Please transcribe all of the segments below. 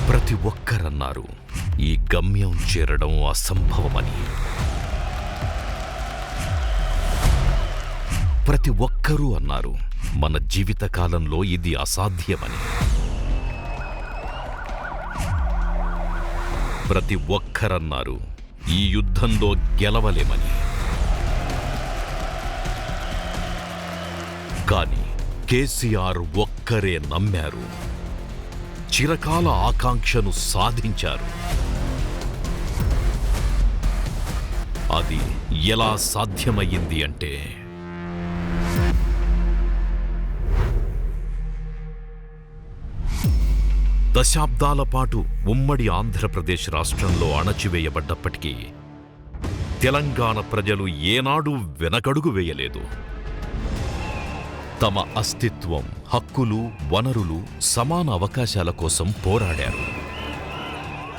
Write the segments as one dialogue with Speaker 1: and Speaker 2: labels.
Speaker 1: ప్రతి ఒక్కరన్నారు ఈ గమ్యం చేరడం అసంభవమని. ప్రతి ఒక్కరూ అన్నారు మన జీవితకాలంలో ఇది అసాధ్యమని. ప్రతి ఒక్కరన్నారు ఈ యుద్ధంలో గెలవలేమని. కానీ కేసీఆర్ ఒక్కరే నమ్మారు, చిరకాల ఆకాంక్షను సాధించారు. అది ఎలా సాధ్యమయ్యింది అంటే దశాబ్దాల పాటు ఉమ్మడి ఆంధ్రప్రదేశ్ రాష్ట్రంలో అణచివేయబడ్డప్పటికీ తెలంగాణ ప్రజలు ఏనాడూ వెనకడుగు వేయలేదు. తమ అస్తిత్వం, హక్కులు, వనరులు, సమాన అవకాశాల కోసం పోరాడారు.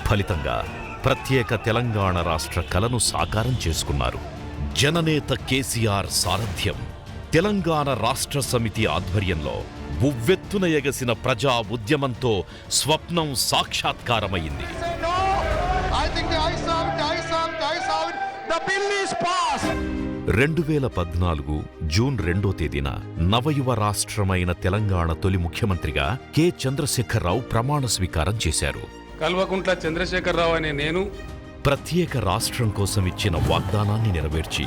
Speaker 1: ఫలితంగా ప్రత్యేక తెలంగాణ రాష్ట్ర కలను సాకారం చేసుకున్నారు. జననేత కేసీఆర్ సారథ్యం, తెలంగాణ రాష్ట్ర సమితి ఆధ్వర్యంలో ఉవ్వెత్తున ఎగసిన ప్రజా ఉద్యమంతో స్వప్నం సాక్షాత్కారమైంది. 2014 జూన్ 2వ తేదీన నవయువ రాష్ట్రమైన తెలంగాణ తొలి ముఖ్యమంత్రిగా కె. చంద్రశేఖరరావు ప్రమాణ స్వీకారం చేశారు.
Speaker 2: కల్వకుంట్ల చంద్రశేఖరరావు అనే నేను
Speaker 1: ప్రత్యేక రాష్ట్రం కోసం ఇచ్చిన వాగ్దానాన్ని నెరవేర్చి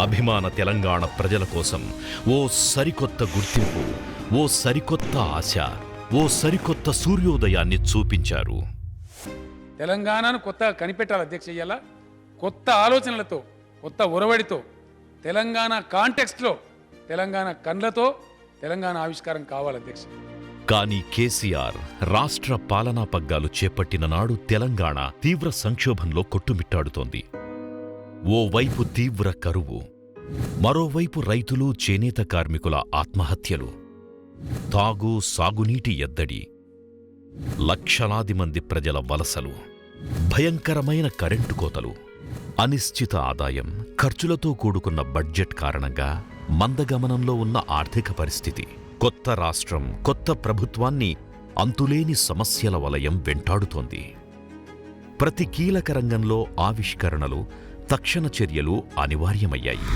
Speaker 1: అభిమాన తెలంగాణ ప్రజల కోసం ఓ సరికొత్త గుర్తింపు, ఓ సరికొత్త ఆశ, ఓ సరికొత్త సూర్యోదయాన్ని చూపించారు.
Speaker 2: తెలంగాణను కొత్తగా కనిపెట్టాలి అధ్యక్ష. ఇయ్యాల కొత్త ఆలోచనలతో, కొత్త ఒరవడితో, తెలంగాణ కాంటెక్స్ట్లో, తెలంగాణ కండ్లతో తెలంగాణ ఆవిష్కారం కావాలి అధ్యక్ష.
Speaker 1: కానీ కేసీఆర్ రాష్ట్ర పాలనా పగ్గాలు చేపట్టిన నాడు తెలంగాణ తీవ్ర సంక్షోభంలో కొట్టుమిట్టాడుతోంది. ఓవైపు తీవ్ర కరువు, మరోవైపు రైతులు, చేనేత కార్మికుల ఆత్మహత్యలు, తాగు సాగునీటి ఎద్దడి, లక్షలాది మంది ప్రజల వలసలు, భయంకరమైన కరెంటు కోతలు, అనిశ్చిత ఆదాయం, ఖర్చులతో కూడుకున్న బడ్జెట్ కారణంగా మందగమనంలో ఉన్న ఆర్థిక పరిస్థితి, కొత్త రాష్ట్రం, కొత్త ప్రభుత్వాన్ని అంతులేని సమస్యల వలయం వెంటాడుతోంది. ప్రతి కీలక రంగంలో ఆవిష్కరణలు, తక్షణ చర్యలు అనివార్యమయ్యాయి.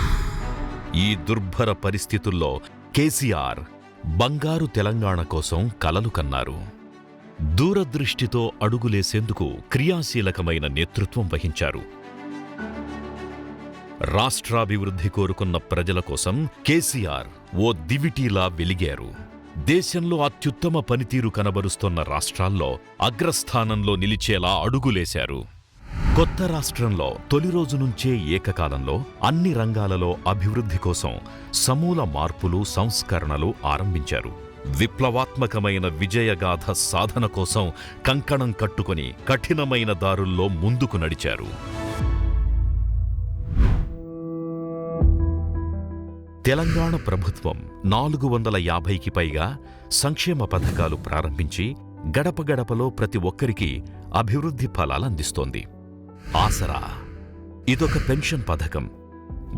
Speaker 1: ఈ దుర్భర పరిస్థితుల్లో కేసీఆర్ బంగారు తెలంగాణ కోసం కలలు కన్నారు. దూరదృష్టితో అడుగులేసేందుకు క్రియాశీలకమైన నేతృత్వం వహించారు. రాష్ట్రాభివృద్ధి కోరుకున్న ప్రజల కోసం కేసీఆర్ ఓ దివిటీలా వెలిగారు. దేశంలో అత్యుత్తమ పనితీరు కనబరుస్తోన్న రాష్ట్రాల్లో అగ్రస్థానంలో నిలిచేలా అడుగులేశారు. కొత్త రాష్ట్రంలో తొలి రోజు నుంచే ఏకకాలంలో అన్ని రంగాలలో అభివృద్ధి కోసం సమూల మార్పులు, సంస్కరణలు ఆరంభించారు. విప్లవాత్మకమైన విజయగాథ సాధన కోసం కంకణం కట్టుకొని కఠినమైన దారుల్లో ముందుకు నడిచారు. తెలంగాణ ప్రభుత్వం 450కి పైగా సంక్షేమ పథకాలు ప్రారంభించి గడప గడపలో ప్రతి ఒక్కరికి అభివృద్ధి ఫలాలందిస్తోంది. ఆసరా ఇదొక పెన్షన్ పథకం.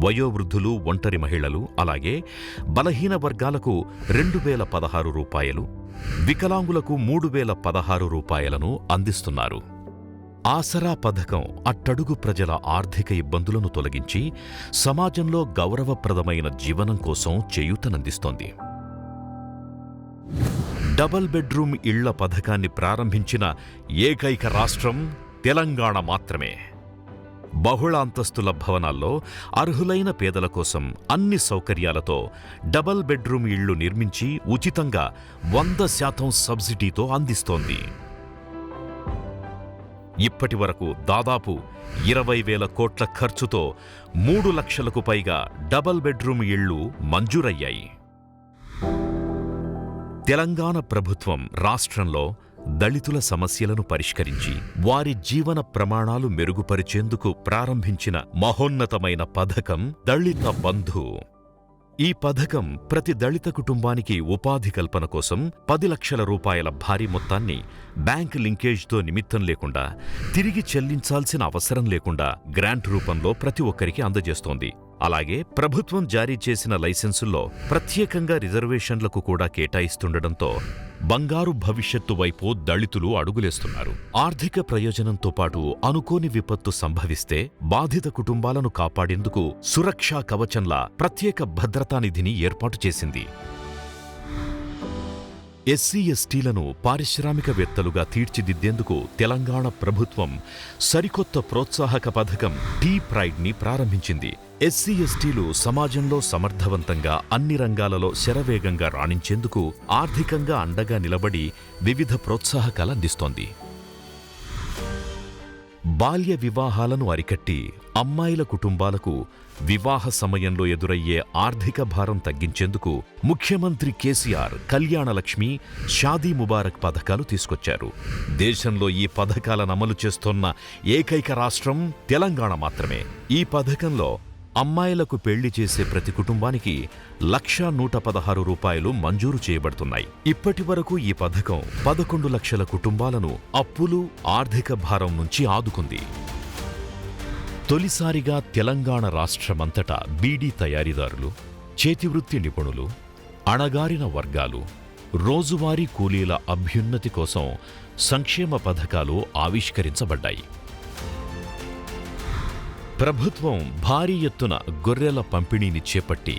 Speaker 1: వయోవృద్ధులు, ఒంటరి మహిళలు, అలాగే బలహీన వర్గాలకు 2016 రూపాయలు, వికలాంగులకు 3016 రూపాయలను అందిస్తున్నారు. ఆసరా పథకం అట్టడుగు ప్రజల ఆర్థిక ఇబ్బందులను తొలగించి సమాజంలో గౌరవప్రదమైన జీవనం కోసం చేయూతనందిస్తోంది. డబుల్ బెడ్రూమ్ ఇళ్ల పథకాన్ని ప్రారంభించిన ఏకైక రాష్ట్రం తెలంగాణ మాత్రమే. బహుళ అంతస్తుల భవనాల్లో అర్హులైన పేదల కోసం అన్ని సౌకర్యాలతో డబుల్ బెడ్రూమ్ ఇళ్లు నిర్మించి ఉచితంగా 100% సబ్సిడీతో అందిస్తోంది. ఇప్పటి వరకు దాదాపు 20,000 కోట్ల ఖర్చుతో 3 లక్షలకు పైగా డబుల్ బెడ్రూమ్ ఇళ్లు మంజూరయ్యాయి. తెలంగాణ ప్రభుత్వం రాష్ట్రంలో దళితుల సమస్యలను పరిష్కరించి వారి జీవన ప్రమాణాలు మెరుగుపరిచేందుకు ప్రారంభించిన మహోన్నతమైన పథకం దళిత బంధు. ఈ పథకం ప్రతి దళిత కుటుంబానికి ఉపాధి కల్పన కోసం 10 లక్షల రూపాయల భారీ మొత్తాన్ని బ్యాంక్ లింకేజ్తో నిమిత్తం లేకుండా, తిరిగి చెల్లించాల్సిన అవసరం లేకుండా గ్రాంట్ రూపంలో ప్రతి ఒక్కరికి అందజేస్తోంది. అలాగే ప్రభుత్వం జారీ చేసిన లైసెన్సుల్లో ప్రత్యేకంగా రిజర్వేషన్లకు కూడా కేటాయిస్తుండటంతో బంగారు భవిష్యత్తు వైపు దళితులు అడుగులేస్తున్నారు. ఆర్థిక ప్రయోజనంతో పాటు అనుకోని విపత్తు సంభవిస్తే బాధిత కుటుంబాలను కాపాడేందుకు సురక్షా కవచంలా ప్రత్యేక భద్రతా నిధిని ఏర్పాటు చేసింది. ఎస్సీ ఎస్టీలను పారిశ్రామికవేత్తలుగా తీర్చిదిద్దేందుకు తెలంగాణ ప్రభుత్వం సరికొత్త ప్రోత్సాహక పథకం టీ ప్రైడ్ని ప్రారంభించింది. ఎస్సీ ఎస్టీలు సమాజంలో సమర్థవంతంగా అన్ని రంగాలలో శరవేగంగా రాణించేందుకు ఆర్థికంగా అండగా నిలబడి వివిధ ప్రోత్సాహకాలు అందిస్తోంది. బాల్య వివాహాలను అరికట్టి అమ్మాయిల కుటుంబాలకు వివాహ సమయంలో ఎదురయ్యే ఆర్థిక భారం తగ్గించేందుకు ముఖ్యమంత్రి కేసీఆర్ కళ్యాణలక్ష్మి, షాదీ ముబారక్ పథకాలు తీసుకొచ్చారు. దేశంలో ఈ పథకాలను అమలు చేస్తోన్న ఏకైక రాష్ట్రం తెలంగాణ మాత్రమే. ఈ పథకంలో అమ్మాయిలకు పెళ్లి చేసే ప్రతి కుటుంబానికి 1,116 రూపాయలు మంజూరు చేయబడుతున్నాయి. ఇప్పటి వరకు ఈ పథకం 11 లక్షల కుటుంబాలను అప్పులు, ఆర్థిక భారం నుంచి ఆదుకుంది. తొలిసారిగా తెలంగాణ రాష్ట్రమంతటా బీడీ తయారీదారులు, చేతివృత్తి నిపుణులు, అణగారిన వర్గాలు, రోజువారీ కూలీల అభ్యున్నతి కోసం సంక్షేమ పథకాలు ఆవిష్కరించబడ్డాయి. ప్రభుత్వం భారీ ఎత్తున గొర్రెల పంపిణీని చేపట్టి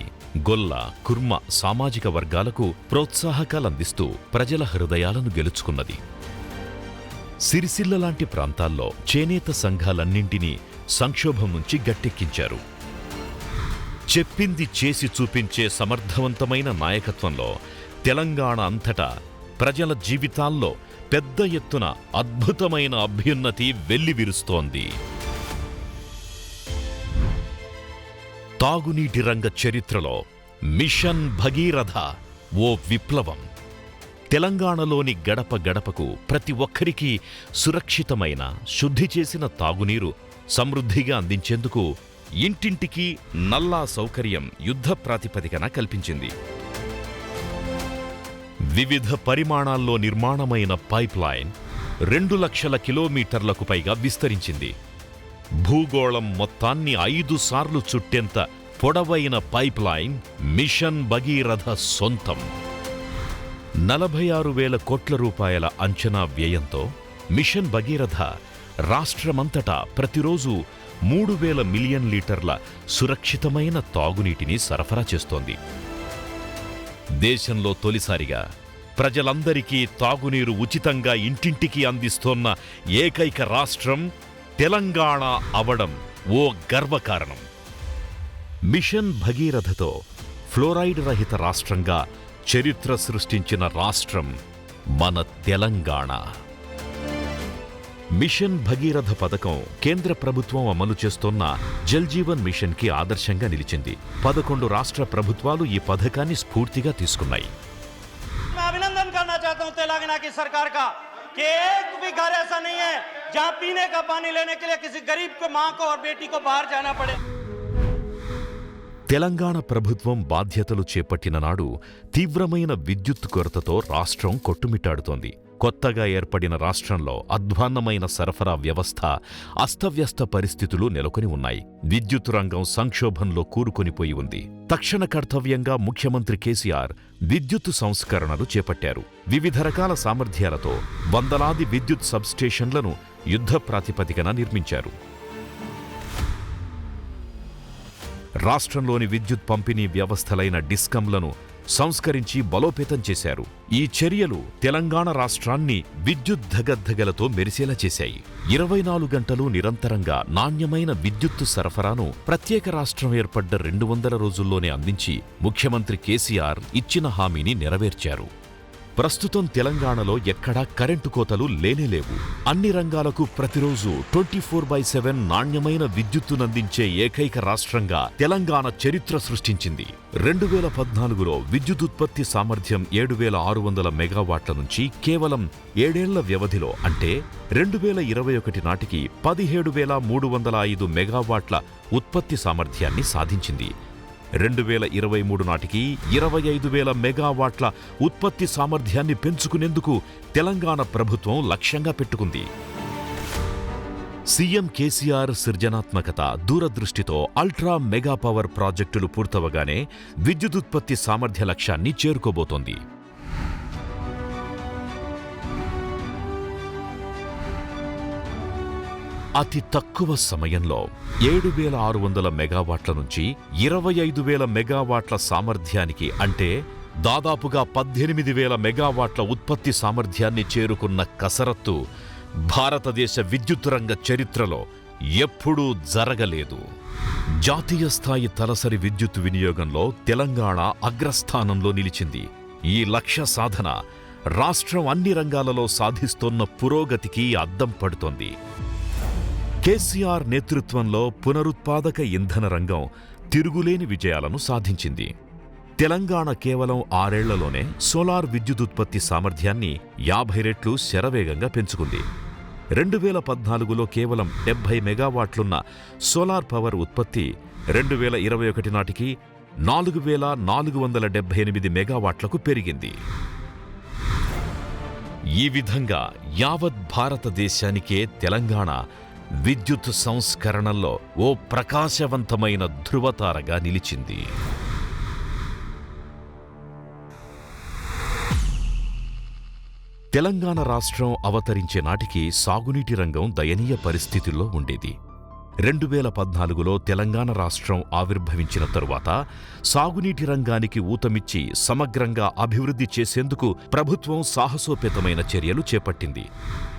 Speaker 1: గొల్ల, కుర్మ సామాజిక వర్గాలకు ప్రోత్సాహకాలందిస్తూ ప్రజల హృదయాలను గెలుచుకున్నది. సిరిసిల్ల లాంటి ప్రాంతాల్లో చేనేత సంఘాలన్నింటినీ సంక్షోభం నుంచి గట్టెక్కించారు. చెప్పింది చేసి చూపించే సమర్థవంతమైన నాయకత్వంలో తెలంగాణ అంతటా ప్రజల జీవితాల్లో పెద్ద ఎత్తున అద్భుతమైన అభ్యున్నతి వెల్లివిరుస్తోంది. తాగునీటి రంగ చరిత్రలో మిషన్ భగీరథ ఓ విప్లవం. తెలంగాణలోని గడప గడపకు ప్రతి ఒక్కరికీ సురక్షితమైన, శుద్ధి చేసిన తాగునీరు సమృద్ధిగా అందించేందుకు ఇంటింటికి నల్లా సౌకర్యం యుద్ధ ప్రాతిపదికన కల్పించింది. వివిధ పరిమాణాల్లో నిర్మాణమైన పైప్ లైన్ 2 లక్షల కిలోమీటర్లకు పైగా విస్తరించింది. భూగోళం మొత్తాన్ని 5 సార్లు చుట్టేంత పొడవైన పైప్ లైన్ మిషన్ భగీరథ సొంతం. 46,000 కోట్ల రూపాయల అంచనా వ్యయంతో మిషన్ భగీరథ రాష్ట్రమంతటా ప్రతిరోజు 3,000 మిలియన్ లీటర్ల సురక్షితమైన తాగునీటిని సరఫరా చేస్తోంది. దేశంలో తొలిసారిగా ప్రజలందరికీ తాగునీరు ఉచితంగా ఇంటింటికి అందిస్తోన్న ఏకైక రాష్ట్రం తెలంగాణ అవడం ఓ గర్వకారణం. మిషన్ భగీరథతో ఫ్లోరైడ్ రహిత రాష్ట్రంగా చరిత్ర సృష్టించిన రాష్ట్రం మన తెలంగాణ. మిషన్ భగీరథ పథకం కేంద్ర ప్రభుత్వం అమలు చేస్తోన్న జల్ జీవన్ మిషన్ కి ఆదర్శంగా నిలిచింది. 11 రాష్ట్ర ప్రభుత్వాలు ఈ పథకాన్ని స్ఫూర్తిగా తీసుకున్నాయి.
Speaker 3: अभिनंदन करना चाहता हूं तेलंगाना की सरकार का कि एक भी घर ऐसा नहीं है जहां पीने का पानी लेने के लिए किसी गरीब को, मां को और बेटी को बाहर जाना पड़े.
Speaker 1: తెలంగాణ ప్రభుత్వం బాధ్యతలు చేపట్టిన నాడు తీవ్రమైన విద్యుత్ కొరతతో రాష్ట్రం కొట్టుమిట్టాడుతోంది. కొత్తగా ఏర్పడిన రాష్ట్రంలో అధ్వాన్నమైన సరఫరా వ్యవస్థ, అస్తవ్యస్త పరిస్థితులు నెలకొని ఉన్నాయి. విద్యుత్ రంగం సంక్షోభంలో కూరుకొనిపోయి ఉంది. తక్షణ కర్తవ్యంగా ముఖ్యమంత్రి కేసీఆర్ విద్యుత్ సంస్కరణలు చేపట్టారు. వివిధ రకాల సామర్థ్యాలతో వందలాది విద్యుత్ సబ్స్టేషన్లను యుద్ధ ప్రాతిపదికన నిర్మించారు. రాష్ట్రంలోని విద్యుత్ పంపిణీ వ్యవస్థలైన డిస్కంలను సంస్కరించి బలోపేతం చేశారు. ఈ చర్యలు తెలంగాణ రాష్ట్రాన్ని విద్యుత్ ధగధగలతో మెరిసేలా చేశాయి. 24 గంటలు నిరంతరంగా నాణ్యమైన విద్యుత్తు సరఫరాను ప్రత్యేక రాష్ట్రం ఏర్పడ్డ 200 రోజుల్లోనే అందించి ముఖ్యమంత్రి కేసీఆర్ ఇచ్చిన హామీని నెరవేర్చారు. ప్రస్తుతం తెలంగాణలో ఎక్కడా కరెంటు కోతలు లేనేలేవు. అన్ని రంగాలకు ప్రతిరోజు 24/7 నాణ్యమైన విద్యుత్తునందించే ఏకైక రాష్ట్రంగా తెలంగాణ చరిత్ర సృష్టించింది. 2014లో విద్యుత్ ఉత్పత్తి సామర్థ్యం 7,600 మెగావాట్ల నుంచి కేవలం 7 ఏళ్ల వ్యవధిలో అంటే 2021 నాటికి 17,305 మెగావాట్ల ఉత్పత్తి సామర్థ్యాన్ని సాధించింది. 2023 నాటికి 25,000 మెగావాట్ల ఉత్పత్తి సామర్థ్యాన్ని పెంచుకునేందుకు తెలంగాణ ప్రభుత్వం లక్ష్యంగా పెట్టుకుంది. సీఎం కేసీఆర్ సృజనాత్మకత, దూరదృష్టితో అల్ట్రా మెగా పవర్ ప్రాజెక్టులు పూర్తవగానే విద్యుదుత్పత్తి సామర్థ్య లక్ష్యాన్ని చేరుకోబోతోంది. అతి తక్కువ సమయంలో 7,600 మెగావాట్ల నుంచి 25,000 మెగావాట్ల సామర్థ్యానికి, అంటే దాదాపుగా 18,000 మెగావాట్ల ఉత్పత్తి సామర్థ్యాన్ని చేరుకున్న కసరత్తు భారతదేశ విద్యుత్ రంగ చరిత్రలో ఎప్పుడూ జరగలేదు. జాతీయ స్థాయి తలసరి విద్యుత్ వినియోగంలో తెలంగాణ అగ్రస్థానంలో నిలిచింది. ఈ లక్ష్య సాధన రాష్ట్రం అన్ని రంగాలలో సాధిస్తోన్న పురోగతికి అద్దం పడుతోంది. కేసీఆర్ నేతృత్వంలో పునరుత్పాదక ఇంధన రంగం తిరుగులేని విజయాలను సాధించింది. తెలంగాణ కేవలం 6 ఏళ్లలోనే సోలార్ విద్యుదుత్పత్తి సామర్థ్యాన్ని 50 రెట్లు శరవేగంగా పెంచుకుంది. 2014లో కేవలం 70 మెగావాట్లున్న సోలార్ పవర్ ఉత్పత్తి 2021 నాటికి 4,478 మెగావాట్లకు పెరిగింది. ఈ విధంగా యావత్ భారతదేశానికే తెలంగాణ విద్యుత్ సంస్కరణల్లో ఓ ప్రకాశవంతమైన ధృవతారగా నిలిచింది. తెలంగాణ రాష్ట్రం అవతరించే నాటికి సాగునీటి రంగం దయనీయ పరిస్థితుల్లో ఉండేది. 2014లో తెలంగాణ రాష్ట్రం ఆవిర్భవించిన తరువాత సాగునీటి రంగానికి ఊతమిచ్చి సమగ్రంగా అభివృద్ధి చేసేందుకు ప్రభుత్వం సాహసోపేతమైన చర్యలు చేపట్టింది.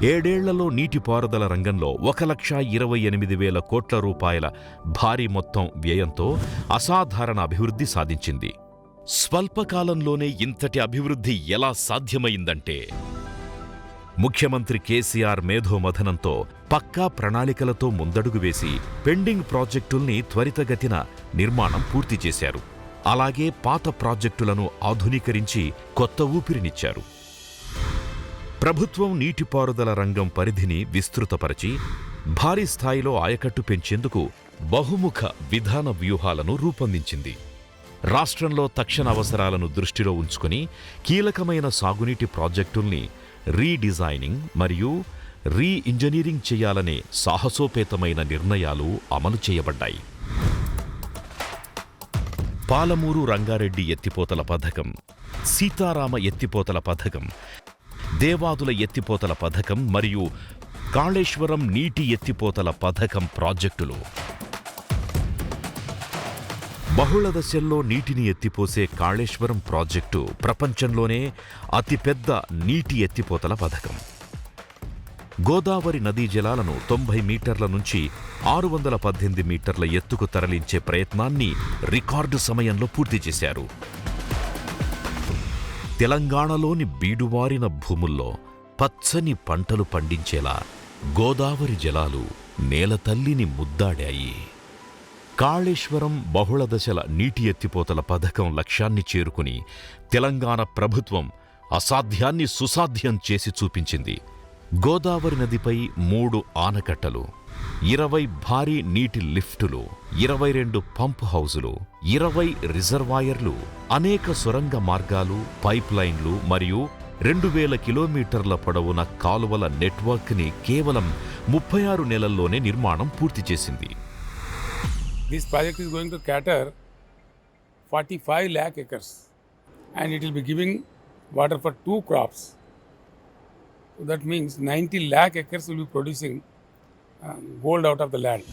Speaker 1: 7 ఏళ్లలో నీటిపారుదల రంగంలో 1,28,000 కోట్ల రూపాయల భారీ మొత్తం వ్యయంతో అసాధారణ అభివృద్ధి సాధించింది. స్వల్పకాలంలోనే ఇంతటి అభివృద్ధి ఎలా సాధ్యమైందంటే ముఖ్యమంత్రి కేసీఆర్ మేధోమథనంతో, పక్కా ప్రణాళికలతో ముందడుగు వేసి పెండింగ్ ప్రాజెక్టుల్ని త్వరితగతిన నిర్మాణం పూర్తి చేశారు. అలాగే పాత ప్రాజెక్టులను ఆధునీకరించి కొత్త ఊపిరినిచ్చారు. ప్రభుత్వం నీటిపారుదల రంగం పరిధిని విస్తృతపరచి భారీ స్థాయిలో ఆయకట్టు పెంచేందుకు బహుముఖ విధాన వ్యూహాలను రూపొందించింది. రాష్ట్రంలో తక్షణ అవసరాలను దృష్టిలో ఉంచుకుని కీలకమైన సాగునీటి ప్రాజెక్టుల్ని రీడిజైనింగ్ మరియు రీఇంజనీరింగ్ చేయాలనే సాహసోపేతమైన నిర్ణయాలు అమలు చేయబడ్డాయి. పాలమూరు రంగారెడ్డి ఎత్తిపోతల పథకం, సీతారామ ఎత్తిపోతల పథకం, దేవాదుల ఎత్తిపోతల పథకం మరియు కాళేశ్వరం నీటి ఎత్తిపోతల పథకం ప్రాజెక్టులు బహుళ దశల్లో నీటిని ఎత్తిపోసే కాళేశ్వరం ప్రాజెక్టు ప్రపంచంలోనే అతిపెద్ద నీటి ఎత్తిపోతల పథకం. గోదావరి నదీ జలాలను 90 మీటర్ల నుంచి 618 మీటర్ల ఎత్తుకు తరలించే ప్రయత్నాన్ని రికార్డు సమయంలో పూర్తి చేశారు. తెలంగాణలోని బీడువారిన భూముల్లో పచ్చని పంటలు పండించేలా గోదావరి జలాలు నేలతల్లిని ముద్దాడాయి. కాళేశ్వరం బహుళ దశల నీటి ఎత్తిపోతల పథకం లక్ష్యాన్ని చేరుకుని తెలంగాణ ప్రభుత్వం అసాధ్యాన్ని సుసాధ్యం చేసి చూపించింది. గోదావరి నదిపై 3 ఆనకట్టలు, 20 భారీ నీటి లిఫ్టులు, 22 పంప్ హౌజులు, 20 రిజర్వాయర్లు, అనేక సొరంగ మార్గాలు, పైప్ లైన్లు మరియు 2,000 కిలోమీటర్ల పొడవున కాలువల నెట్వర్క్ని కేవలం 36 నెలల్లోనే నిర్మాణం పూర్తి చేసింది.
Speaker 2: This project is going to cater 45 lakh acres and it will be giving water for 2 crops. So that means 90 lakh acres will be producing gold out of the land.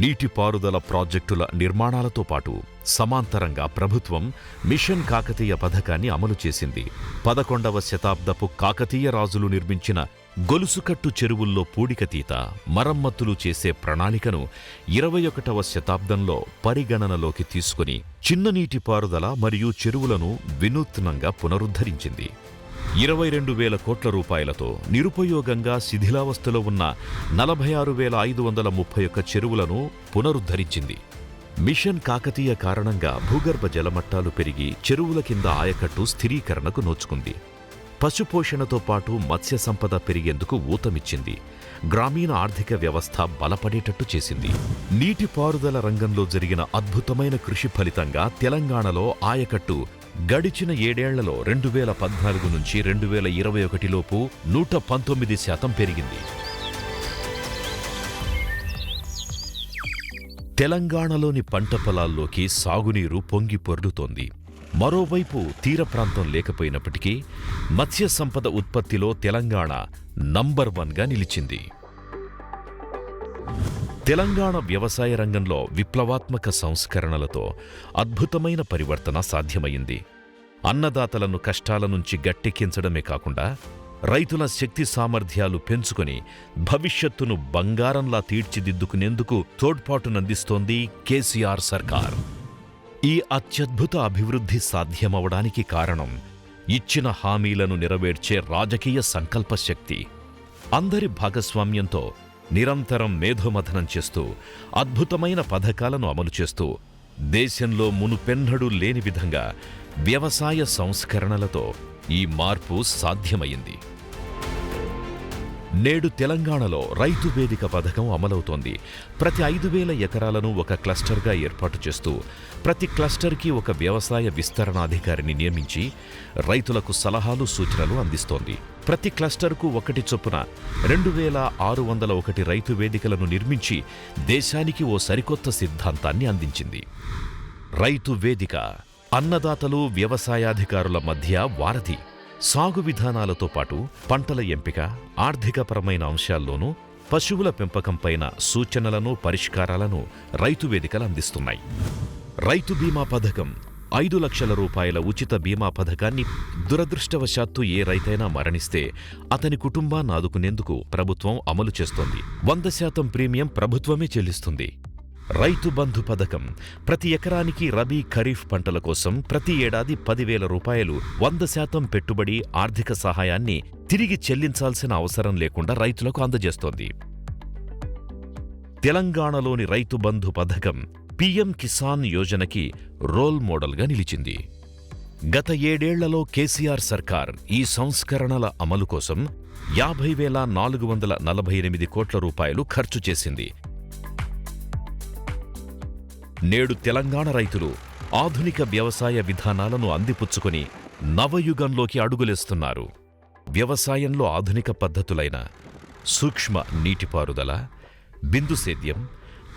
Speaker 1: నీటిపారుదల ప్రాజెక్టుల నిర్మాణాలతో పాటు సమాంతరంగా ప్రభుత్వం మిషన్ కాకతీయ పథకాన్ని అమలు చేసింది. 11వ శతాబ్దపు కాకతీయ రాజులు నిర్మించిన గొలుసుకట్టు చెరువుల్లో పూడికతీత, మరమ్మతులు చేసే ప్రణాళికను 21వ శతాబ్దంలో పరిగణనలోకి తీసుకుని చిన్న నీటిపారుదల మరియు చెరువులను వినూత్నంగా పునరుద్ధరించింది. 22,000 కోట్ల రూపాయలతో నిరుపయోగంగా శిథిలావస్థలో ఉన్న 46,531 చెరువులను పునరుద్ధరించింది. మిషన్ కాకతీయ కారణంగా భూగర్భ జలమట్టాలు పెరిగి చెరువుల కింద ఆయకట్టు స్థిరీకరణకు నోచుకుంది. పశుపోషణతో పాటు మత్స్య సంపద పెరిగేందుకు ఊతమిచ్చింది. గ్రామీణ ఆర్థిక వ్యవస్థ బలపడేటట్టు చేసింది. నీటిపారుదల రంగంలో జరిగిన అద్భుతమైన కృషి ఫలితంగా తెలంగాణలో ఆయకట్టు గడిచిన 7 ఏళ్లలో 2014 నుంచి 2021 లోపు 119% పెరిగింది. తెలంగాణలోని పంట పొలాల్లోకి సాగునీరు పొంగి పొర్లుతోంది. మరోవైపు తీర ప్రాంతం లేకపోయినప్పటికీ మత్స్య సంపద ఉత్పత్తిలో తెలంగాణ నంబర్ 1గా నిలిచింది. తెలంగాణ వ్యవసాయ రంగంలో విప్లవాత్మక సంస్కరణలతో అద్భుతమైన పరివర్తన సాధ్యమైంది. అన్నదాతలను కష్టాల నుంచి గట్టెక్కించడమే కాకుండా రైతుల శక్తి సామర్థ్యాలు పెంచుకొని భవిష్యత్తును బంగారంలా తీర్చిదిద్దుకునేందుకు తోడ్పాటునందిస్తోంది కేసీఆర్ సర్కార్. ఈ అత్యద్భుత అభివృద్ధి సాధ్యమవడానికి కారణం ఇచ్చిన హామీలను నెరవేర్చే రాజకీయ సంకల్ప శక్తి. అందరి భాగస్వామ్యంతో నిరంతరం మేధోమథనం చేస్తూ అద్భుతమైన పథకాలను అమలు చేస్తూ దేశంలో మునుపెన్నడూ లేని విధంగా వ్యవసాయ సంస్కరణలతో ఈ మార్పు సాధ్యమైంది. నేడు తెలంగాణలో రైతు వేదిక పథకం అమలవుతోంది. ప్రతి 5,000 ఎకరాలను ఒక క్లస్టర్గా ఏర్పాటు చేస్తూ ప్రతి క్లస్టర్కి ఒక వ్యవసాయ విస్తరణాధికారిని నియమించి రైతులకు సలహాలు సూచనలు అందిస్తోంది. ప్రతి క్లస్టర్కు 1 చొప్పున 2,601 రైతు వేదికలను నిర్మించి దేశానికి ఓ సరికొత్త సిద్ధాంతాన్ని అందించింది. రైతు వేదిక అన్నదాతలు వ్యవసాయాధికారుల మధ్య వారధి. సాగు విధానాలతో పాటు పంటల ఎంపిక, ఆర్థికపరమైన అంశాల్లోనూ పశువుల పెంపకంపైన సూచనలను, పరిష్కారాలను రైతు వేదికలు అందిస్తున్నాయి. రైతు బీమా పథకం 5 లక్షల రూపాయల ఉచిత బీమా పథకాన్ని దురదృష్టవశాత్తు ఏ రైతైనా మరణిస్తే అతని కుటుంబాన్ని ఆదుకునేందుకు ప్రభుత్వం అమలు చేస్తోంది. 100% ప్రీమియం ప్రభుత్వమే చెల్లిస్తుంది. రైతు బంధు పథకం ప్రతి ఎకరానికి రబీ, ఖరీఫ్ పంటల కోసం ప్రతి ఏడాది 10,000 రూపాయలు 100% పెట్టుబడి ఆర్థిక సహాయాన్ని తిరిగి చెల్లించాల్సిన అవసరం లేకుండా రైతులకు అందజేస్తోంది. తెలంగాణలోని రైతు బంధు పథకం పీఎం కిసాన్ యోజనకి రోల్ మోడల్గా నిలిచింది. గత 7 ఏళ్లలో కేసీఆర్ సర్కార్ ఈ సంస్కరణల అమలు కోసం 50,448 కోట్ల రూపాయలు ఖర్చు చేసింది. నేడు తెలంగాణ రైతులు ఆధునిక వ్యవసాయ విధానాలను అందిపుచ్చుకొని నవయుగంలోకి అడుగులేస్తున్నారు. వ్యవసాయంలో ఆధునిక పద్ధతులైన సూక్ష్మ నీటిపారుదల, బిందు సేద్యం,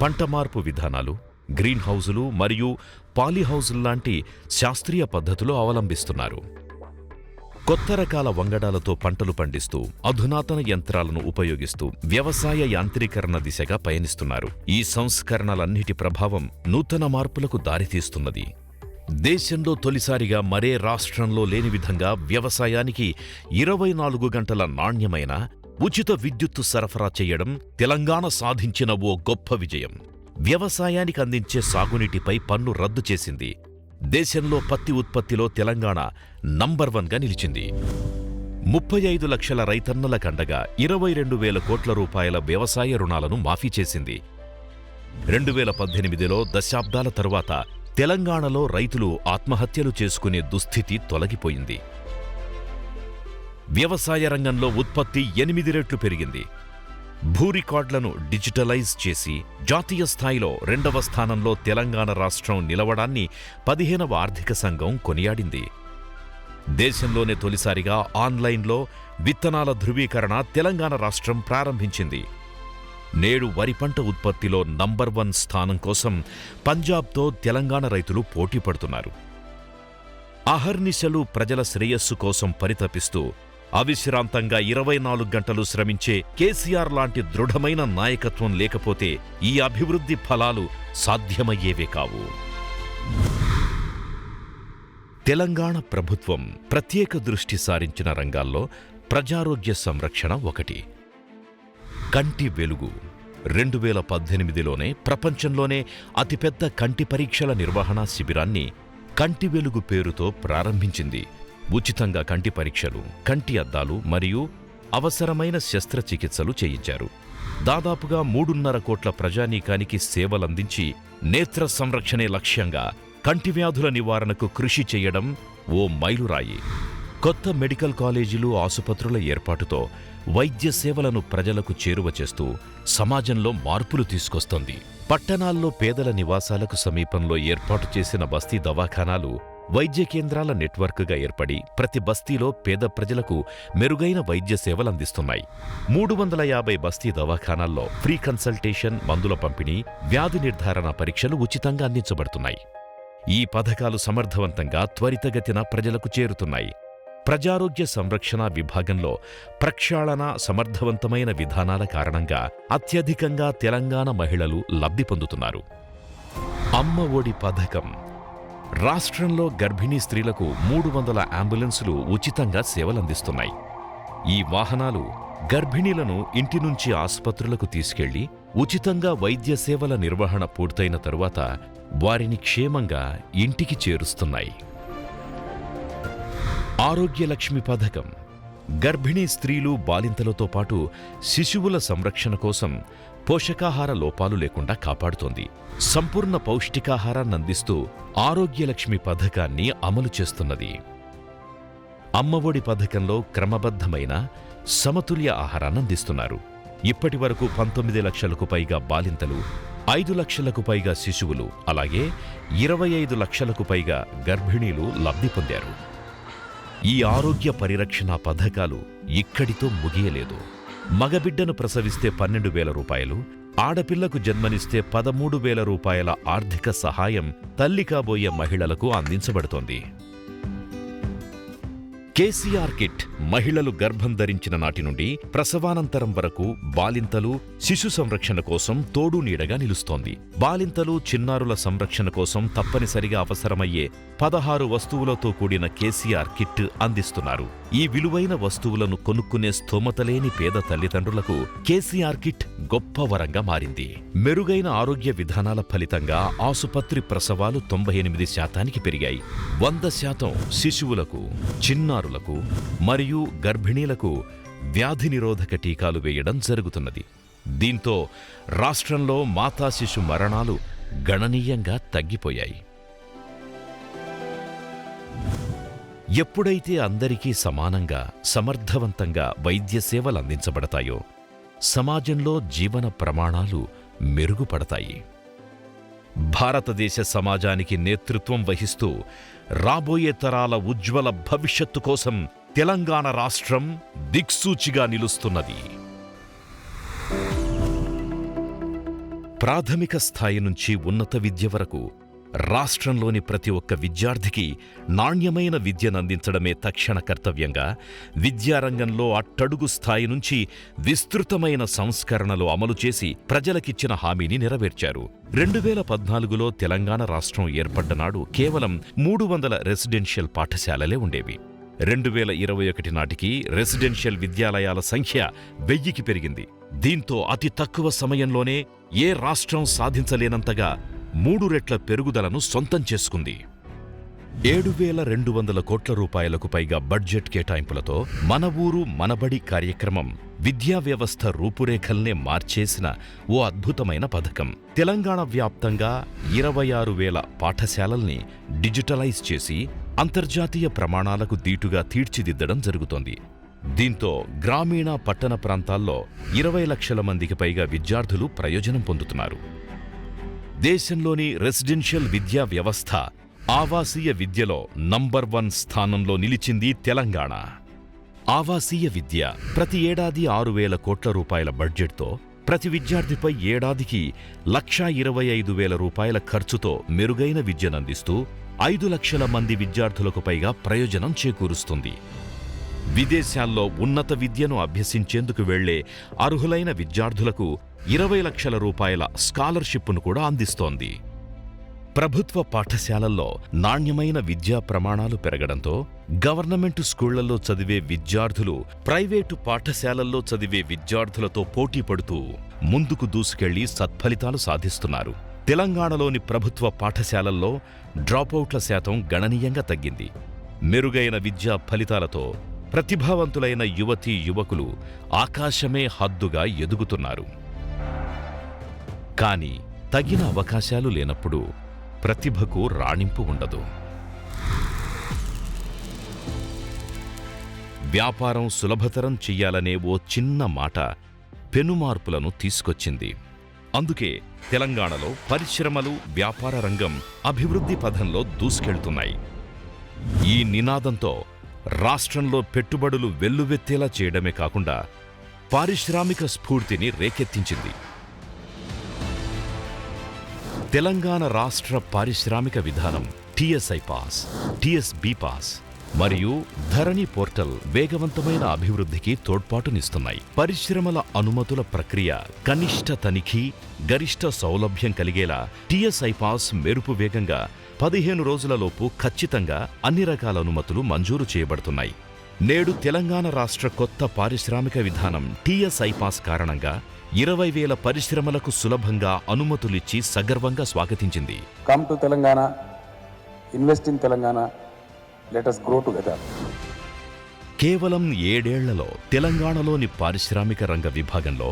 Speaker 1: పంట మార్పు విధానాలు, గ్రీన్ హౌజులు మరియు పాలీహౌజుల్లాంటి శాస్త్రీయ పద్ధతులు అవలంబిస్తున్నారు. కొత్త రకాల వంగడాలతో పంటలు పండిస్తూ అధునాతన యంత్రాలను ఉపయోగిస్తూ వ్యవసాయ యాంత్రీకరణ దిశగా పయనిస్తున్నారు. ఈ సంస్కరణలన్నిటి ప్రభావం నూతన మార్పులకు దారితీస్తున్నది. దేశంలో తొలిసారిగా మరే రాష్ట్రంలో లేని విధంగా వ్యవసాయానికి 24 గంటల నాణ్యమైన ఉచిత విద్యుత్తు సరఫరా చేయడం తెలంగాణ సాధించిన ఓ గొప్ప విజయం. వ్యవసాయానికి అందించే సాగునీటిపై పన్ను రద్దు చేసింది. దేశంలో పత్తి ఉత్పత్తిలో తెలంగాణ నంబర్ 1గా నిలిచింది. 35 లక్షల రైతన్నల కండగా 22,000 కోట్ల రూపాయల వ్యవసాయ రుణాలను మాఫీ చేసింది. 2018లో దశాబ్దాల తరువాత తెలంగాణలో రైతులు ఆత్మహత్యలు చేసుకునే దుస్థితి తొలగిపోయింది. వ్యవసాయ రంగంలో ఉత్పత్తి 8 రెట్లు పెరిగింది. భూ రికార్డులను డిజిటలైజ్ చేసి జాతీయ స్థాయిలో 2వ స్థానంలో తెలంగాణ రాష్ట్రం నిలవడాన్ని 15వ ఆర్థిక సంఘం కొనియాడింది. దేశంలోనే తొలిసారిగా ఆన్లైన్లో విత్తనాల ధృవీకరణ తెలంగాణ రాష్ట్రం ప్రారంభించింది. నేడు వరి పంట ఉత్పత్తిలో నంబర్ 1 స్థానం కోసం పంజాబ్తో తెలంగాణ రైతులు పోటీ పడుతున్నారు. అహర్నిశలు ప్రజల శ్రేయస్సు కోసం పరితపిస్తూ అవిశ్రాంతంగా 24 గంటలు శ్రమించే కేసీఆర్ లాంటి దృఢమైన నాయకత్వం లేకపోతే ఈ అభివృద్ధి ఫలాలు సాధ్యమయ్యేవే కావు. తెలంగాణ ప్రభుత్వం ప్రత్యేక దృష్టి సారించిన రంగాల్లో ప్రజారోగ్య సంరక్షణ ఒకటి. కంటి వెలుగు 2018లోనే ప్రపంచంలోనే అతిపెద్ద కంటి పరీక్షల నిర్వహణా శిబిరాన్ని కంటి వెలుగు పేరుతో ప్రారంభించింది. ఉచితంగా కంటి పరీక్షలు, కంటి అద్దాలు మరియు అవసరమైన శస్త్రచికిత్సలు చేయించారు. దాదాపుగా 3.5 కోట్ల ప్రజానీకానికి సేవలందించి నేత్ర సంరక్షణే లక్ష్యంగా కంటి వ్యాధుల నివారణకు కృషి చేయడం ఓ మైలురాయి. కొత్త మెడికల్ కాలేజీలు, ఆసుపత్రుల ఏర్పాటుతో వైద్య సేవలను ప్రజలకు చేరువ చేస్తూ సమాజంలో మార్పులు తీసుకొస్తోంది. పట్టణాల్లో పేదల నివాసాలకు సమీపంలో ఏర్పాటు చేసిన బస్తీ దవాఖానాలు వైద్య కేంద్రాల నెట్వర్క్గా ఏర్పడి ప్రతి బస్తీలో పేద ప్రజలకు మెరుగైన వైద్య సేవలందిస్తున్నాయి. 350 బస్తీ దవాఖానాల్లో ఫ్రీ కన్సల్టేషన్, మందుల పంపిణీ, వ్యాధి నిర్ధారణ పరీక్షలు ఉచితంగా అందించబడుతున్నాయి. ఈ పథకాలు సమర్థవంతంగా త్వరితగతిన ప్రజలకు చేరుతున్నాయి. ప్రజారోగ్య సంరక్షణ విభాగంలో ప్రక్షాళన, సమర్థవంతమైన విధానాల కారణంగా అత్యధికంగా తెలంగాణ మహిళలు లబ్ధి పొందుతున్నారు. అమ్మ ఒడి పథకం. రాష్ట్రంలో గర్భిణీ స్త్రీలకు 300 అంబులెన్సులు ఉచితంగా సేవలందిస్తున్నాయి. ఈ వాహనాలు గర్భిణీలను ఇంటి నుంచి ఆసుపత్రులకు తీసుకెళ్లి ఉచితంగా వైద్య సేవల నిర్వహణ పూర్తయిన తరువాత వారిని క్షేమంగా ఇంటికి చేరుస్తున్నాయి. ఆరోగ్యలక్ష్మి పథకం. గర్భిణీ స్త్రీలు, బాలింతలతో పాటు శిశువుల సంరక్షణ కోసం పోషకాహార లోపాలు లేకుండా కాపాడుతోంది. సంపూర్ణ పౌష్టికాహారాన్నందిస్తూ ఆరోగ్యలక్ష్మి పథకాన్ని అమలు చేస్తున్నది. అమ్మఒడి పథకంలో క్రమబద్ధమైన సమతుల్య ఆహారాన్నందిస్తున్నారు. ఇప్పటి వరకు 19 లక్షలకు పైగా బాలింతలు, 5 లక్షలకు పైగా శిశువులు, అలాగే 25 లక్షలకు పైగా గర్భిణీలు లబ్ధి పొందారు. ఈ ఆరోగ్య పరిరక్షణ పథకాలు ఇక్కడితో ముగియలేదు. మగబిడ్డను ప్రసవిస్తే 12,000 రూపాయలు, ఆడపిల్లకు జన్మనిస్తే 13,000 రూపాయల ఆర్థిక సహాయం తల్లి కాబోయే మహిళలకు అందించబడుతోంది. కేసీఆర్ కిట్. మహిళలు గర్భం ధరించిన నాటి నుండి ప్రసవానంతరం వరకు బాలింతలు, శిశు సంరక్షణ కోసం తోడు నీడగా నిలుస్తోంది. బాలింతలు, చిన్నారుల సంరక్షణ కోసం తప్పనిసరిగా అవసరమయ్యే 16 వస్తువులతో కూడిన కేసీఆర్ కిట్ అందిస్తున్నారు. ఈ విలువైన వస్తువులను కొనుక్కునే స్తోమతలేని పేద తల్లిదండ్రులకు కేసీఆర్ కిట్ గొప్ప వరంగా మారింది. మెరుగైన ఆరోగ్య విధానాల ఫలితంగా ఆసుపత్రి ప్రసవాలు 98% పెరిగాయి. 100% శిశువులకు, చిన్నారులకు మరియు గర్భిణీలకు వ్యాధి నిరోధక టీకాలు వేయడం జరుగుతున్నది. దీంతో రాష్ట్రంలో మాతా శిశు మరణాలు గణనీయంగా తగ్గిపోయాయి. ఎప్పుడైతే అందరికీ సమానంగా, సమర్థవంతంగా వైద్య సేవలు అందించబడతాయో సమాజంలో జీవన ప్రమాణాలు మెరుగుపడతాయి. భారతదేశ సమాజానికి నేతృత్వం వహిస్తూ రాబోయే తరాల ఉజ్వల భవిష్యత్తు కోసం తెలంగాణ రాష్ట్రం దిక్సూచిగా నిలుస్తున్నది. ప్రాథమిక స్థాయి నుంచి ఉన్నత విద్య వరకు రాష్ట్రంలోని ప్రతి ఒక్క విద్యార్థికి నాణ్యమైన విద్యనందించడమే తక్షణ కర్తవ్యంగా విద్యారంగంలో అట్టడుగు స్థాయి నుంచి విస్తృతమైన సంస్కరణలు అమలు చేసి ప్రజలకిచ్చిన హామీని నెరవేర్చారు. 2014లో తెలంగాణ రాష్ట్రం ఏర్పడ్డ నాడు కేవలం 300 రెసిడెన్షియల్ పాఠశాలలే ఉండేవి. 2021 నాటికి రెసిడెన్షియల్ విద్యాలయాల సంఖ్య 1000కి పెరిగింది. దీంతో అతి తక్కువ సమయంలోనే ఏ రాష్ట్రం సాధించలేనంతగా 3 రెట్ల పెరుగుదలను సొంతం చేసుకుంది. 7,200 కోట్ల రూపాయలకు పైగా బడ్జెట్ కేటాయింపులతో మన ఊరు మనబడి కార్యక్రమం విద్యా వ్యవస్థ రూపురేఖల్నే మార్చేసిన ఓ అద్భుతమైన పథకం. తెలంగాణ వ్యాప్తంగా 26,000 పాఠశాలల్ని డిజిటలైజ్ చేసి అంతర్జాతీయ ప్రమాణాలకు దీటుగా తీర్చిదిద్దడం జరుగుతోంది. దీంతో గ్రామీణ, పట్టణ ప్రాంతాల్లో 20 లక్షల మందికి పైగా విద్యార్థులు ప్రయోజనం పొందుతున్నారు. దేశంలోని రెసిడెన్షియల్ విద్యా వ్యవస్థ ఆవాసీయ విద్యలో నంబర్ 1 స్థానంలో నిలిచింది తెలంగాణ. ఆవాసీయ విద్య ప్రతి ఏడాది 6,000 కోట్ల రూపాయల బడ్జెట్తో ప్రతి విద్యార్థిపై ఏడాదికి 1,25,000 రూపాయల ఖర్చుతో మెరుగైన విద్యనందిస్తూ 5 లక్షల మంది విద్యార్థులకు పైగా ప్రయోజనం చేకూరుస్తుంది. విదేశాల్లో ఉన్నత విద్యను అభ్యసించేందుకు వెళ్లే అర్హులైన విద్యార్థులకు 20 లక్షల రూపాయల స్కాలర్షిప్ను కూడా అందిస్తోంది. ప్రభుత్వ పాఠశాలల్లో నాణ్యమైన విద్యా ప్రమాణాలు పెరగడంతో గవర్నమెంటు స్కూళ్లలో చదివే విద్యార్థులు ప్రైవేటు పాఠశాలల్లో చదివే విద్యార్థులతో పోటీ పడుతూ ముందుకు దూసుకెళ్లి సత్ఫలితాలు సాధిస్తున్నారు. తెలంగాణలోని ప్రభుత్వ పాఠశాలల్లో డ్రాపౌట్ల శాతం గణనీయంగా తగ్గింది. మెరుగైన విద్యా ఫలితాలతో ప్రతిభావంతులైన యువతీ యువకులు ఆకాశమే హద్దుగా ఎదుగుతున్నారు. కానీ తగిన అవకాశాలు లేనప్పుడు ప్రతిభకు రాణింపు ఉండదు. వ్యాపారం సులభతరం చెయ్యాలనే ఓ చిన్న మాట పెనుమార్పులను తీసుకొచ్చింది. అందుకే తెలంగాణలో పరిశ్రమలు, వ్యాపార రంగం అభివృద్ధి పథంలో దూసుకెళ్తున్నాయి. ఈ నినాదంతో రాష్ట్రంలో పెట్టుబడులు వెల్లువెత్తేలా చేయడమే కాకుండా పారిశ్రామిక స్ఫూర్తిని రేకెత్తించింది. తెలంగాణ రాష్ట్ర పారిశ్రామిక విధానం టీఎస్ఐ పాస్, టీఎస్బీ పాస్ మరియు ధరణి పోర్టల్ వేగవంతమైన అభివృద్ధికి తోడ్పాటునిస్తున్నాయి. పరిశ్రమల అనుమతుల ప్రక్రియ కనిష్ట తనిఖీ, గరిష్ట సౌలభ్యం కలిగేలా టీఎస్ఐ పాస్ మెరుపు వేగంగా 15 రోజులలోపు ఖచ్చితంగా అన్ని రకాల అనుమతులు మంజూరు చేయబడుతున్నాయి. నేడు తెలంగాణ రాష్ట్ర కొత్త పారిశ్రామిక విధానం టీఎస్ఐ పాస్ కారణంగా 20,000 పరిశ్రమలకు సులభంగా అనుమతులిచ్చి సగర్వంగా స్వాగతించింది.
Speaker 4: Come to Telangana, invest in Telangana, let us grow together.
Speaker 1: కేవలం 7 ఏళ్లలో తెలంగాణలోని పారిశ్రామిక రంగ విభాగంలో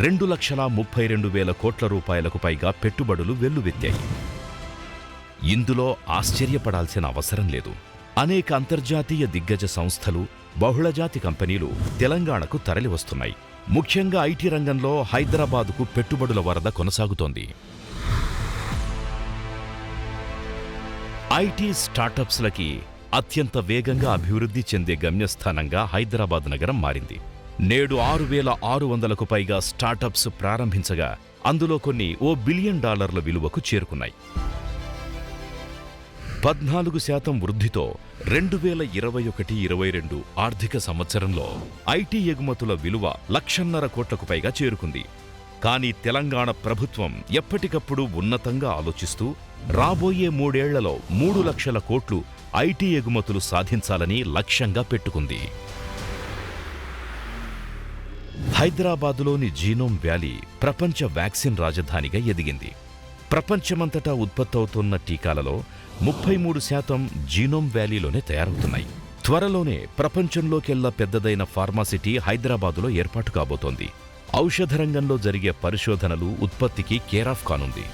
Speaker 1: 2,32,000 కోట్ల రూపాయలకు పైగా పెట్టుబడులు వెల్లువెత్తాయి. ఇందులో ఆశ్చర్యపడాల్సిన అవసరం లేదు. అనేక అంతర్జాతీయ దిగ్గజ సంస్థలు, బహుళజాతి కంపెనీలు తెలంగాణకు తరలివస్తున్నాయి. ముఖ్యంగా ఐటీ రంగంలో హైదరాబాదుకు పెట్టుబడుల వరద కొనసాగుతోంది. ఐటీ స్టార్టప్స్లకి అత్యంత వేగంగా అభివృద్ధి చెందే గమ్యస్థానంగా హైదరాబాద్ నగరం మారింది. నేడు 6,600కు పైగా స్టార్టప్స్ ప్రారంభించగా అందులో కొన్ని $1 బిలియన్ విలువకు చేరుకున్నాయి. 14% వృద్ధితో 2021-22 ఆర్థిక సంవత్సరంలో ఐటీ ఎగుమతుల విలువ 1,50,000 కోట్లకు పైగా చేరుకుంది. కానీ తెలంగాణ ప్రభుత్వం ఎప్పటికప్పుడు ఉన్నతంగా ఆలోచిస్తూ రాబోయే 3 ఏళ్లలో 3 లక్షల కోట్లు ఐటీ ఎగుమతులు సాధించాలని లక్ష్యంగా పెట్టుకుంది. హైదరాబాదులోని జీనోమ్ వ్యాలీ ప్రపంచ వ్యాక్సిన్ రాజధానిగా ఎదిగింది. ప్రపంచమంతటా ఉత్పత్తవుతున్న టీకాలలో 33% జీనోమ్ వ్యాలీలోనే తయారవుతున్నాయి. త్వరలోనే ప్రపంచంలోకెల్లా పెద్దదైన ఫార్మాసిటీ హైదరాబాదులో ఏర్పాటు కాబోతోంది. ఔషధ రంగంలో జరిగే పరిశోధనలు, ఉత్పత్తికి కేరాఫ్ కానుంది.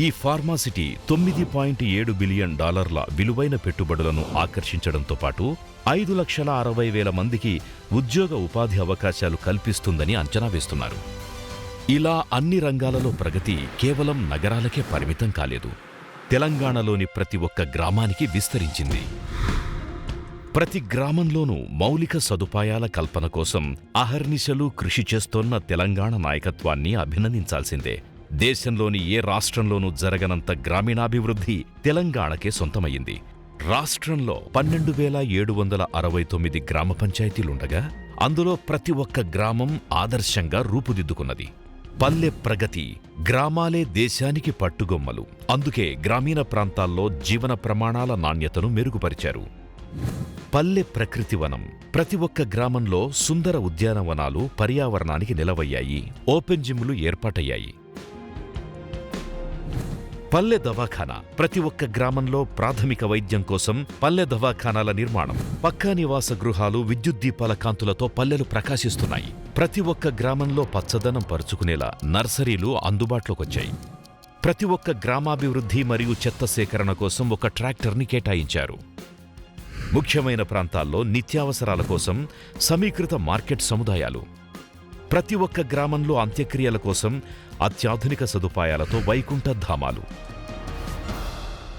Speaker 1: ఈ ఫార్మాసిటీ $9.7 బిలియన్ విలువైన పెట్టుబడులను ఆకర్షించడంతో పాటు 5,60,000 మందికి ఉద్యోగ ఉపాధి అవకాశాలు కల్పిస్తుందని అంచనా వేస్తున్నారు. ఇలా అన్ని రంగాలలో ప్రగతి కేవలం నగరాలకే పరిమితం కాలేదు. తెలంగాణలోని ప్రతి ఒక్క గ్రామానికి విస్తరించింది. ప్రతి గ్రామంలోనూ మౌలిక సదుపాయాల కల్పన కోసం అహర్నిశలు కృషి చేస్తోన్న తెలంగాణ నాయకత్వాన్ని అభినందించాల్సిందే. దేశంలోని ఏ రాష్ట్రంలోనూ జరగనంత గ్రామీణాభివృద్ధి తెలంగాణకే సొంతమయ్యింది. రాష్ట్రంలో 12,769 గ్రామ పంచాయతీలుండగా అందులో ప్రతి ఒక్క గ్రామం ఆదర్శంగా రూపుదిద్దుకున్నది. పల్లె ప్రగతి, గ్రామాలే దేశానికి పట్టుగొమ్మలు. అందుకే గ్రామీణ ప్రాంతాల్లో జీవన ప్రమాణాల నాణ్యతను మెరుగుపరిచారు. పల్లె ప్రకృతి వనం, ప్రతి ఒక్క గ్రామంలో సుందర ఉద్యానవనాలు పర్యావరణానికి నిలవయ్యాయి. ఓపెన్ జిమ్లు ఏర్పాటయ్యాయి. పల్లె దవాఖానా, ప్రతి ఒక్క గ్రామంలో ప్రాథమిక వైద్యం కోసం పల్లె దవాఖానాల నిర్మాణం. పక్కా నివాస గృహాలు, విద్యుత్ దీపాల కాంతులతో పల్లెలు ప్రకాశిస్తున్నాయి. ప్రతి ఒక్క గ్రామంలో పచ్చదనం పరుచుకునేలా నర్సరీలు అందుబాటులోకొచ్చాయి. ప్రతి ఒక్క గ్రామాభివృద్ధి మరియు చెత్త సేకరణ కోసం ఒక ట్రాక్టర్ని కేటాయించారు. ముఖ్యమైన ప్రాంతాల్లో నిత్యావసరాల కోసం సమీకృత మార్కెట్ సముదాయాలు. ప్రతి ఒక్క గ్రామంలో అంత్యక్రియల కోసం అత్యాధునిక సదుపాయాలతో వైకుంఠ ధామాలు.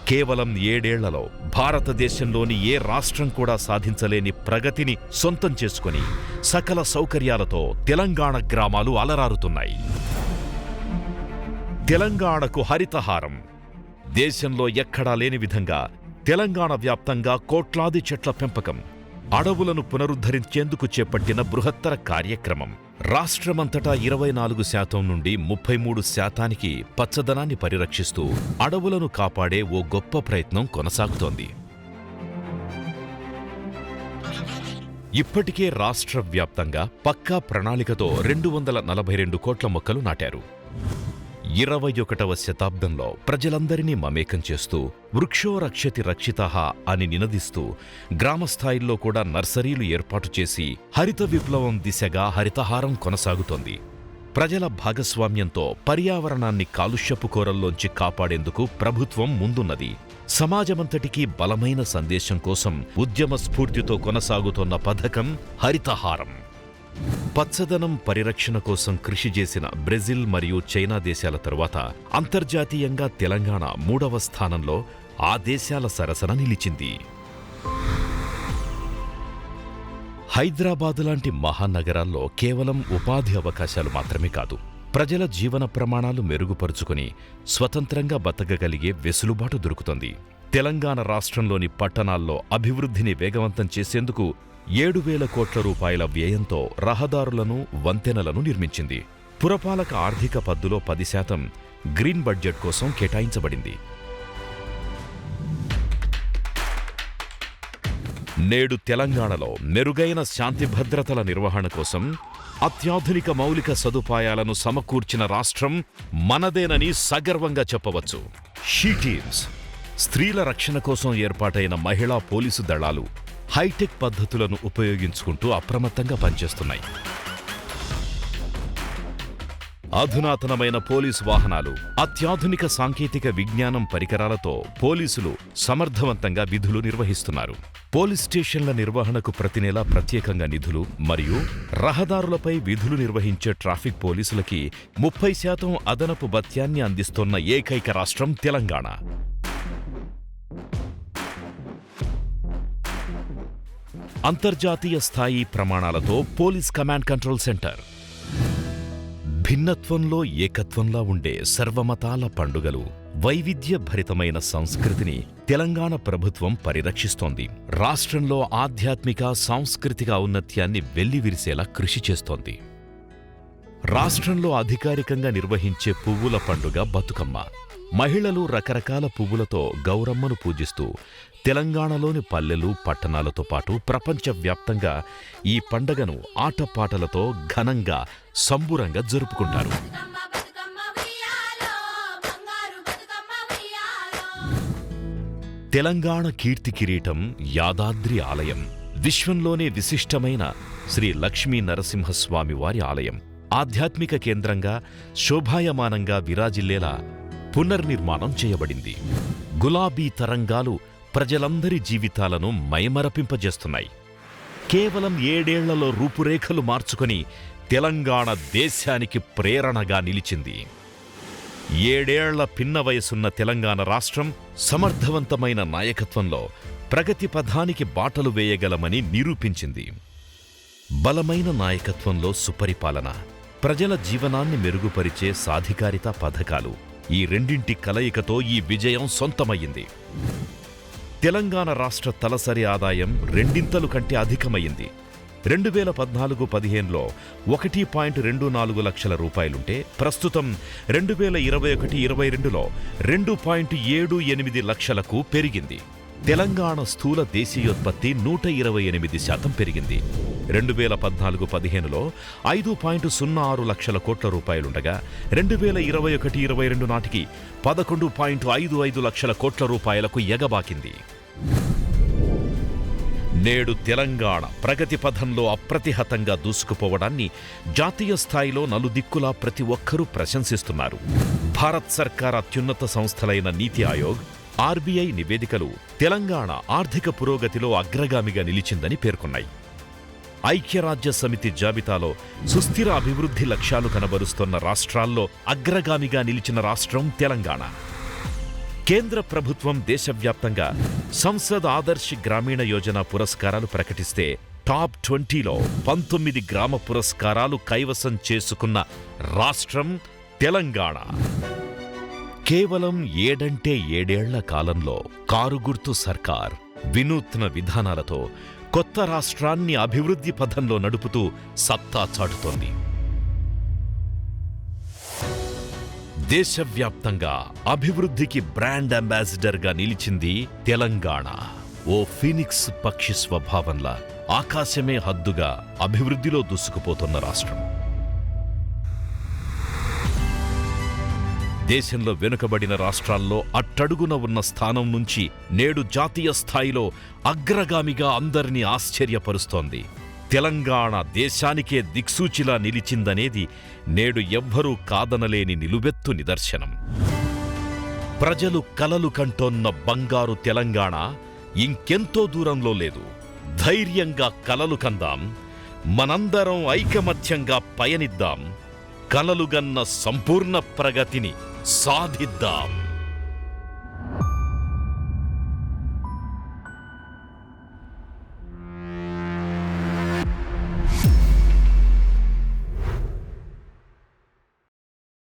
Speaker 1: కేవలం 7 ఏళ్లలో భారతదేశంలోని ఏ రాష్ట్రం కూడా సాధించలేని ప్రగతిని సొంతం చేసుకుని సకల సౌకర్యాలతో తెలంగాణ గ్రామాలు అలరారుతున్నాయి. తెలంగాణకు హరితహారం. దేశంలో ఎక్కడా లేని విధంగా తెలంగాణ వ్యాప్తంగా కోట్లాది చెట్ల పెంపకం, అడవులను పునరుద్ధరించేందుకు చేపట్టిన బృహత్తర కార్యక్రమం. రాష్ట్రమంతటా 24% నుండి 33%కి పచ్చదనాన్ని పరిరక్షిస్తూ అడవులను కాపాడే ఓ గొప్ప ప్రయత్నం కొనసాగుతోంది. ఇప్పటికే రాష్ట్ర వ్యాప్తంగా పక్కా ప్రణాళికతో 242 కోట్ల మొక్కలు నాటారు. 21వ శతాబ్దంలో ప్రజలందరినీ మమేకం చేస్తూ వృక్షో రక్షతి రక్షితః అని నినదిస్తూ గ్రామస్థాయిల్లో కూడా నర్సరీలు ఏర్పాటు చేసి హరిత విప్లవం దిశగా హరితహారం కొనసాగుతోంది. ప్రజల భాగస్వామ్యంతో పర్యావరణాన్ని కాలుష్యపు కోరల్లోంచి కాపాడేందుకు ప్రభుత్వం ముందున్నది. సమాజమంతటికీ బలమైన సందేశం కోసం ఉద్యమ స్ఫూర్తితో కొనసాగుతోన్న పథకం హరితహారం. పచ్చదనం పరిరక్షణ కోసం కృషి చేసిన బ్రెజిల్ మరియు చైనా దేశాల తరువాత అంతర్జాతీయంగా తెలంగాణ 3వ స్థానంలో ఆ దేశాల సరసన నిలిచింది. హైదరాబాదు లాంటి మహానగరాల్లో కేవలం ఉపాధి అవకాశాలు మాత్రమే కాదు, ప్రజల జీవన ప్రమాణాలు మెరుగుపరుచుకుని స్వతంత్రంగా బతకగలిగే వెసులుబాటు దొరుకుతుంది. తెలంగాణ రాష్ట్రంలోని పట్టణాల్లో అభివృద్ధిని వేగవంతం చేసేందుకు 7,000 కోట్ల రూపాయల వ్యయంతో రహదారులను, వంతెనలను నిర్మించింది. పురపాలక ఆర్థిక పద్దులో 10% గ్రీన్ బడ్జెట్ కోసం కేటాయించబడింది. నేడు తెలంగాణలో మెరుగైన శాంతి భద్రతల నిర్వహణ కోసం అత్యాధునిక మౌలిక సదుపాయాలను సమకూర్చిన రాష్ట్రం మనదేనని సగర్వంగా చెప్పవచ్చు. షీ టీమ్స్, స్త్రీల రక్షణ కోసం ఏర్పాటైన మహిళా పోలీసు దళాలు హైటెక్ పద్ధతులను ఉపయోగించుకుంటూ అప్రమత్తంగా పనిచేస్తున్నాయి. అధునాతనమైన పోలీసు వాహనాలు, అత్యాధునిక సాంకేతిక విజ్ఞానం పరికరాలతో పోలీసులు సమర్థవంతంగా విధులు నిర్వహిస్తున్నారు. పోలీస్ స్టేషన్ల నిర్వహణకు ప్రతి నెలా ప్రత్యేకంగా నిధులు మరియు రహదారులపై విధులు నిర్వహించే ట్రాఫిక్ పోలీసులకి 30% అదనపు భత్యాన్ని అందిస్తోన్న ఏకైక రాష్ట్రం తెలంగాణ. అంతర్జాతీయ స్థాయి ప్రమాణాలతో పోలీస్ కమాండ్ కంట్రోల్ సెంటర్. భిన్నత్వంలో ఏకత్వంలా ఉండే సర్వమతాల పండుగలు, వైవిధ్య భరితమైన సంస్కృతిని తెలంగాణ ప్రభుత్వం పరిరక్షిస్తోంది. రాష్ట్రంలో ఆధ్యాత్మిక, సాంస్కృతిక ఔన్నత్యాన్ని వెల్లివిరిసేలా కృషి చేస్తోంది. రాష్ట్రంలో అధికారికంగా నిర్వహించే పువ్వుల పండుగ బతుకమ్మ. మహిళలు రకరకాల పువ్వులతో గౌరమ్మను పూజిస్తూ తెలంగాణలోని పల్లెలు, పట్టణాలతో పాటు ప్రపంచవ్యాప్తంగా ఈ పండగను ఆటపాటలతో ఘనంగా, సంబురంగా జరుపుకుంటారు. తెలంగాణ కీర్తి కిరీటం యాదాద్రి ఆలయం. విశ్వంలోనే విశిష్టమైన శ్రీ లక్ష్మీ నరసింహస్వామి వారి ఆలయం. ఆధ్యాత్మిక కేంద్రంగా శోభాయమానంగా విరాజిల్లేలా పునర్నిర్మాణం చేయబడింది. గులాబీ తరంగాలు ప్రజలందరి జీవితాలను మైమరపింపజేస్తున్నాయి. కేవలం 7 ఏళ్లలో రూపురేఖలు మార్చుకొని తెలంగాణ దేశానికి ప్రేరణగా నిలిచింది. 7 ఏళ్ల పిన్న వయసున్న తెలంగాణ రాష్ట్రం సమర్థవంతమైన నాయకత్వంలో ప్రగతి పథానికి బాటలు వేయగలమని నిరూపించింది. బలమైన నాయకత్వంలో సుపరిపాలన, ప్రజల జీవనాన్ని మెరుగుపరిచే సాధికారిత పథకాలు, ఈ రెండింటి కలయికతో ఈ విజయం సొంతమయ్యింది. తెలంగాణ రాష్ట్ర తలసరి ఆదాయం 2 కంటే అధికమైంది. 2014-15లో 1.24 లక్షల రూపాయలుంటే ప్రస్తుతం 2021-22లో 2.78 లక్షలకు పెరిగింది. తెలంగాణ స్థూల దేశీయోత్పత్తి 128% పెరిగింది. 2014-15లో 5.06 లక్షల కోట్ల రూపాయలుండగా 2021-22 నాటికి 11.55 లక్షల కోట్ల రూపాయలకు ఎగబాకింది. నేడు తెలంగాణ ప్రగతి పథంలో అప్రతిహతంగా దూసుకుపోవడాన్ని జాతీయ స్థాయిలో నలుదిక్కులా ప్రతి ఒక్కరూ ప్రశంసిస్తున్నారు. భారత్ సర్కార్ అత్యున్నత సంస్థలైన నీతి ఆయోగ్, ఆర్బీఐ నివేదికలు తెలంగాణ ఆర్థిక పురోగతిలో అగ్రగామిగా నిలిచిందని పేర్కొన్నాయి. ఐక్యరాజ్య సమితి జాబితాలో సుస్థిర అభివృద్ధి లక్ష్యాలు కనబరుస్తున్న రాష్ట్రాల్లో అగ్రగామిగా నిలిచిన రాష్ట్రం తెలంగాణ. కేంద్ర ప్రభుత్వం దేశవ్యాప్తంగా సంసద్ ఆదర్శ్ గ్రామీణ యోజన పురస్కారాలు ప్రకటిస్తే టాప్ 20లో 19 గ్రామ పురస్కారాలు కైవసం చేసుకున్న రాష్ట్రం తెలంగాణ. కేవలం 7 ఏళ్ల కాలంలో కారుగుర్తు సర్కార్ వినూత్న విధానాలతో కొత్త రాష్ట్రాన్ని అభివృద్ధి పథంలో నడుపుతూ సత్తా చాటుతోంది. దేశవ్యాప్తంగా అభివృద్ధికి బ్రాండ్ అంబాసిడర్గా నిలిచింది తెలంగాణ. ఓ ఫీనిక్స్ పక్షి స్వభావంలా ఆకాశమే హద్దుగా అభివృద్ధిలో దూసుకుపోతున్న రాష్ట్రం. దేశంలో వెనుకబడిన రాష్ట్రాల్లో అట్టడుగున ఉన్న స్థానం నుంచి నేడు జాతీయ స్థాయిలో అగ్రగామిగా అందరినీ ఆశ్చర్యపరుస్తోంది. తెలంగాణ దేశానికే దిక్సూచిలా నిలిచిందనేది నేడు ఎవ్వరూ కాదనలేని నిలువెత్తు నిదర్శనం. ప్రజలు కలలు కంటోన్న బంగారు తెలంగాణ ఇంకెంతో దూరంలో లేదు. ధైర్యంగా కలలు కందాం, మనందరం ఐకమత్యంగా పయనిద్దాం, కలలుగన్న సంపూర్ణ ప్రగతిని సాధిద్దాం.